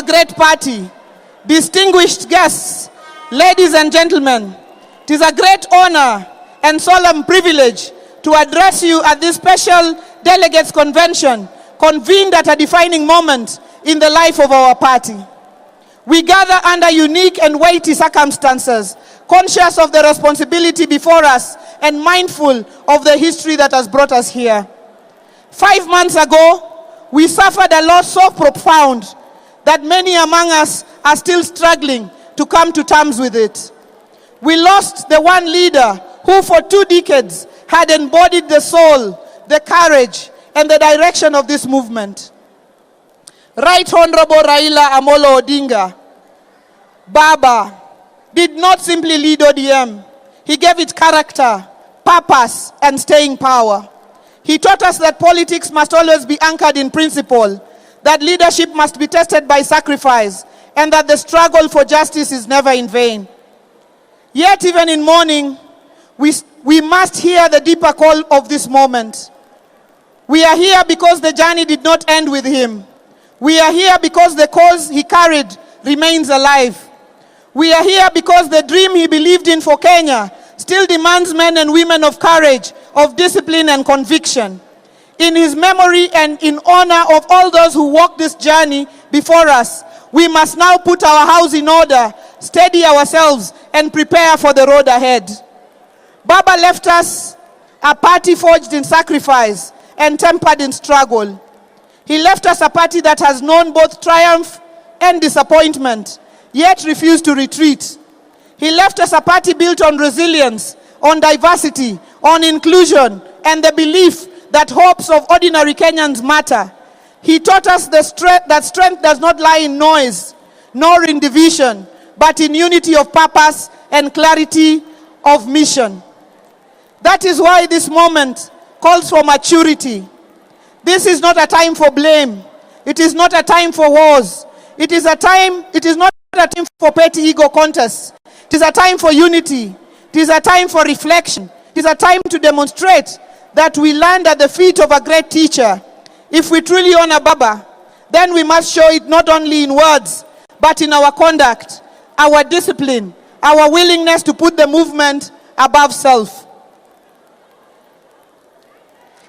great party, distinguished guests, ladies and gentlemen, it is a great honor and solemn privilege to address you at this special Delegates Convention convened at a defining moment in the life of our party. We gather under unique and weighty circumstances, conscious of the responsibility before us and mindful of the history that has brought us here. 5 months ago, we suffered a loss so profound that many among us are still struggling to come to terms with it. We lost the one leader who for 2 decades had embodied the soul, the courage, and the direction of this movement. Right Honorable Raila Amolo Odinga, Baba, did not simply lead ODM. He gave it character, purpose, and staying power. He taught us that politics must always be anchored in principle, that leadership must be tested by sacrifice, and that the struggle for justice is never in vain. Yet even in mourning, we must hear the deeper call of this moment. We are here because the journey did not end with him. We are here because the cause he carried remains alive. We are here because the dream he believed in for Kenya still demands men and women of courage, of discipline and conviction. In his memory and in honor of all those who walked this journey before us, we must now put our house in order, steady ourselves, and prepare for the road ahead. Baba left us a party forged in sacrifice and tempered in struggle. He left us a party that has known both triumph and disappointment, yet refused to retreat. He left us a party built on resilience, on diversity, on inclusion, and the belief that hopes of ordinary Kenyans matter. He taught us that strength does not lie in noise, nor in division, but in unity of purpose and clarity of mission. That is why this moment calls for maturity. This is not a time for blame. It is not a time for wars. It is not a time for petty ego contests. It is a time for unity. It is a time for reflection. It is a time to demonstrate that we land at the feet of a great teacher. If we truly honor Baba, then we must show it not only in words, but in our conduct, our discipline, our willingness to put the movement above self.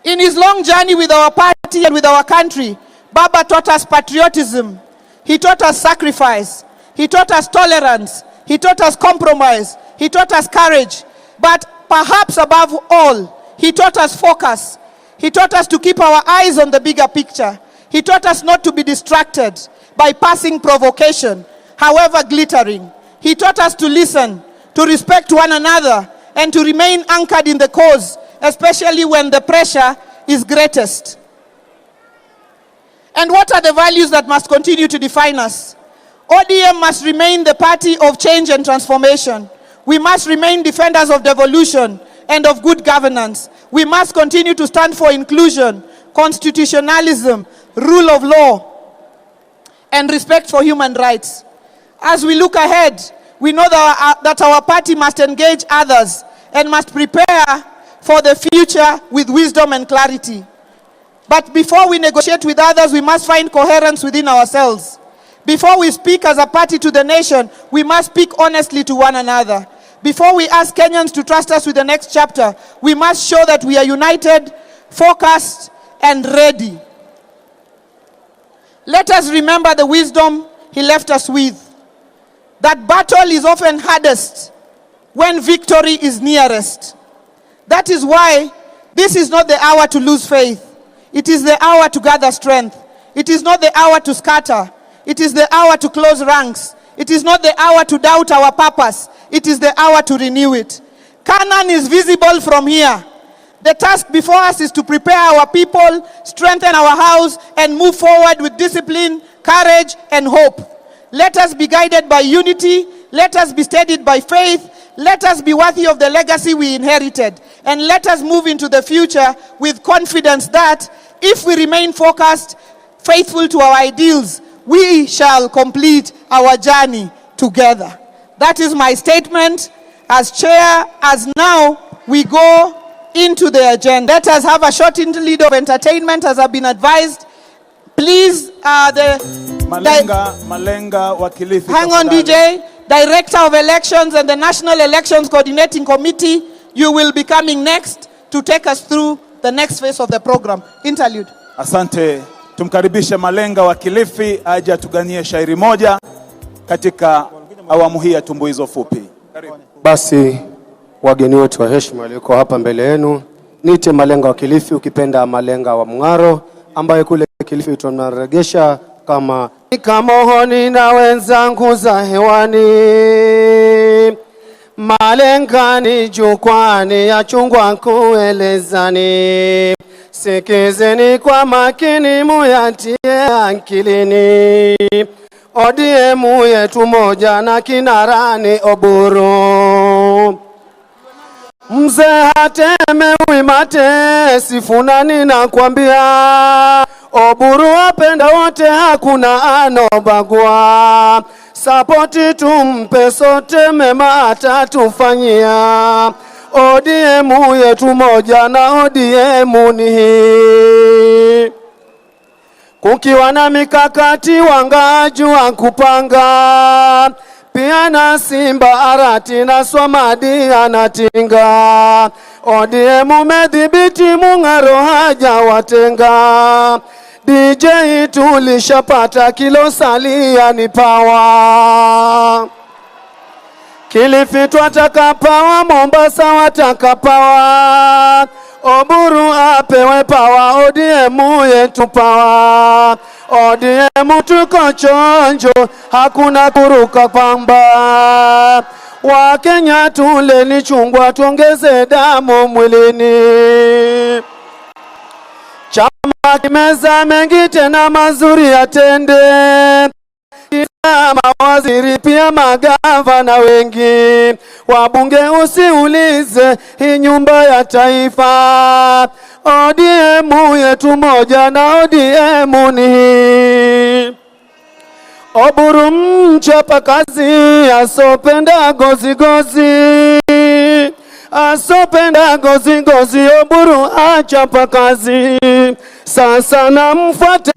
In his long journey with our party and with our country, Baba taught us patriotism. He taught us sacrifice. He taught us tolerance. He taught us compromise. He taught us courage. But perhaps above all, he taught us focus. He taught us to keep our eyes on the bigger picture. He taught us not to be distracted by passing provocation, however glittering. He taught us to listen, to respect one another, and to remain anchored in the cause, especially when the pressure is greatest. And what are the values that must continue to define us? ODM must remain the party of change and transformation. We must remain defenders of devolution and of good governance. We must continue to stand for inclusion, constitutionalism, rule of law, and respect for human rights. As we look ahead, we know that our party must engage others and must prepare for the future with wisdom and clarity. But before we negotiate with others, we must find coherence within ourselves. Before we speak as a party to the nation, we must speak honestly to one another. Before we ask Kenyans to trust us with the next chapter, we must show that we are united, focused, and ready. Let us remember the wisdom he left us with. That battle is often hardest when victory is nearest. That is why this is not the hour to lose faith. It is the hour to gather strength. It is not the hour to scatter. It is the hour to close ranks. It is not the hour to doubt our purpose. It is the hour to renew it. Canaan is visible from here. The task before us is to prepare our people, strengthen our house, and move forward with discipline, courage, and hope. Let us be guided by unity. Let us be steadied by faith. Let us be worthy of the legacy we inherited. And let us move into the future with confidence that if we remain focused, faithful to our ideals, we shall complete our journey together. That is my statement as chair, as now we go into the agenda. Let us have a short interlude of entertainment as I've been advised. Please, the Malenga wa Kilifi. Hang on, DJ. Director of Elections and the National Elections Coordinating Committee, you will be coming next to take us through the next phase of the program. Interlude. Asante. Tumkaribishe Malenga wa Kilifi aje atuganie shairi moja katika awamu hii ya tumbuizo fupi. Basi wageni wote wa heshima walioko hapa mbele yenu, nite Malenga wa Kilifi, ukipenda Malenga wa Mngaro, ambaye kule Kilifi tunaregesha kama Nikamohoni na wenzangu za hewani. Malenga ni jukwani ya chungwa kuelezani. Sikizeni kwa makini muyatie akilini. ODM yetu moja na kinarani Oburu. Mzee hateme wimate sifunani na kuambia. Oburu wapenda wote hakuna anobagua. Sapoti tumpe sote mema atatufanyia. ODM yetu moja na ODM ni hii. Kukiwa na mikakati Wanga jua kupanga. Pia na Simba Arati na Swamadi anatinga. ODM umedhibiti Mngaro haja watenga. DJ tulishapata kilo salia ni pawa. Kilifi twataka pawa, Mombasa wataka pawa. Oburu apewe pawa, ODM yetu pawa. ODM tuko chonjo, hakuna kuruka pamba. Wakenya tuleni chungwa, tuongeze damu mwilini. Chama kimeza mengi tena mazuri yatende. Mawaziri pia magavana wengi. Wabunge usiulize, hii nyumba ya taifa. ODM yetu moja na ODM ni hii. Oburu mchapa kazi, asopenda gozi gozi. Asopenda gozi gozi, Oburu achapa kazi. Sasa na mfuate